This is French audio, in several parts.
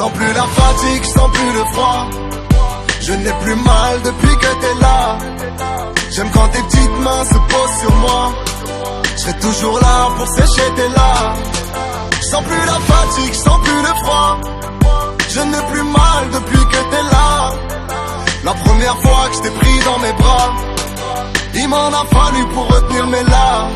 sens plus la fatigue, je sens plus le froid. Je n'ai plus mal depuis que t'es là. J'aime quand tes petites mains se posent sur moi. Je serai toujours là pour sécher tes larmes. Je sens plus la fatigue, je sens plus le froid. Je n'ai plus mal depuis que t'es là. La première fois que je t'ai pris dans mes bras, il m'en a fallu pour retenir mes larmes.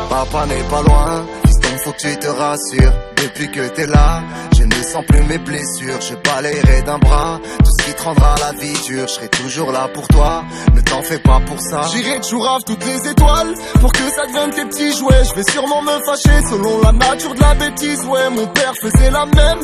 Papa n'est pas loin, fiston faut que tu te rassures. Depuis que t'es là, je ne sens plus mes blessures. Je balayerai d'un bras tout ce qui te rendra la vie dure. Je serai toujours là pour toi, ne t'en fais pas pour ça. J'irai te chourave toutes les étoiles pour que ça devienne tes petits jouets. Je vais sûrement me fâcher selon la nature de la bêtise. Ouais, mon père faisait la même,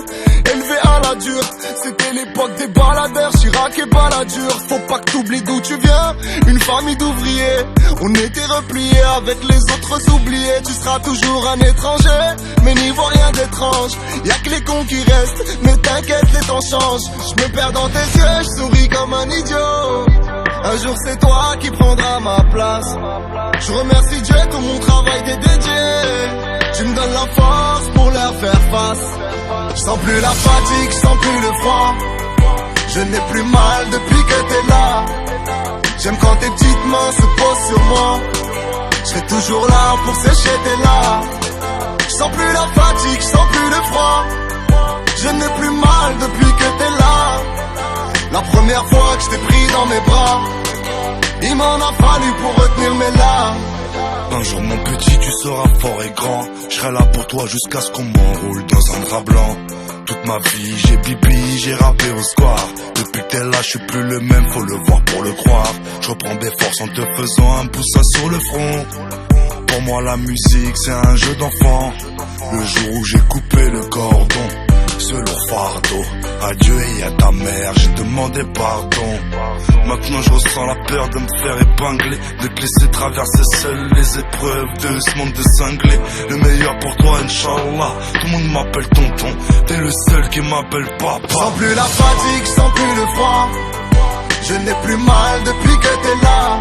élevé à la dure. C'était l'époque des baladeurs, Chirac et Balladur. Faut pas que t'oublies d'où tu viens, une famille d'ouvriers. On était repliés avec les autres oubliés. Tu seras toujours un étranger, mais n'y vois rien d'étrange. Y'a que les cons qui restent, mais t'inquiète, les temps changent. Je me perds dans tes yeux, je souris comme un idiot. Un jour c'est toi qui prendras ma place. Je remercie Dieu que mon travail t'est dédié. Tu me donnes la force pour leur faire face. Je sens plus la fatigue, je sens plus le froid. Je n'ai plus mal depuis que t'es là. J'aime quand tes petites mains se posent sur moi. Je serai toujours là pour sécher tes larmes. Je sens plus la fatigue, je sens plus le froid. Je n'ai plus mal depuis que t'es là. La première fois que je t'ai pris dans mes bras, il m'en a fallu pour retenir mes larmes. Un jour mon petit tu seras fort et grand. Je serai là pour toi jusqu'à ce qu'on m'enroule dans un drap blanc. Toute ma vie j'ai bibi, j'ai rappé au square. Depuis que t'es là je suis plus le même, faut le voir pour le croire. Je reprends des forces en te faisant un pouce sur le front. Pour moi la musique c'est un jeu d'enfant. Le jour où j'ai coupé le cordon, ce lourd fardeau, à Dieu et à ta mère j'ai demandé pardon. Maintenant je ressens la peur de me faire épingler, de te laisser traverser seul les épreuves de ce monde de cinglés. Le meilleur pour toi Inch'Allah. Tout le monde m'appelle tonton, t'es le seul qui m'appelle papa. Je sens plus la fatigue, je sens plus le froid. Je n'ai plus mal depuis que t'es là.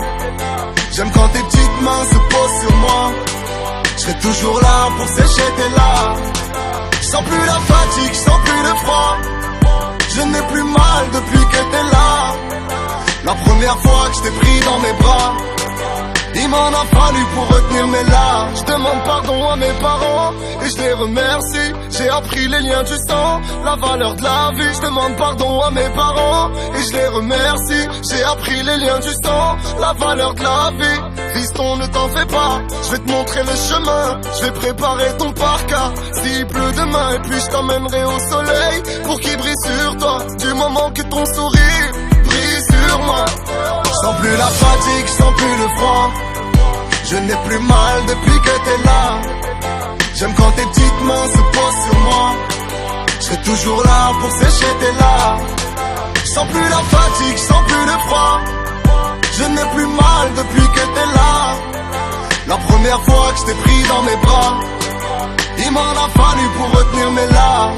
J'aime quand tes petites mains se posent sur moi. Je serai toujours là pour sécher tes larmes. Je sens plus la fatigue, je sens plus le froid. Je n'ai plus mal depuis que t'es là. La première fois que je t'ai pris dans mes bras, il m'en a fallu pour retenir mes larmes. Je demande pardon à mes parents et je les remercie. J'ai appris les liens du sang, la valeur de la vie. Je demande pardon à mes parents et je les remercie. J'ai appris les liens du sang, la valeur de la vie. Fiston, ne t'en fais pas, je vais te montrer le chemin. Je vais préparer ton parka s'il pleut demain. Et puis je t'emmènerai au soleil pour qu'il brille sur toi. Du moment que ton sourire brille sur moi. Je sens plus la fatigue, je sens plus le froid. Je n'ai plus mal depuis que t'es là. J'aime quand tes petites mains se posent sur moi. Je serai toujours là pour sécher tes larmes. Je sens plus la fatigue, je sens plus le froid. Je n'ai plus mal depuis que t'es là. La première fois que je t'ai pris dans mes bras, il m'en a fallu pour retenir mes larmes.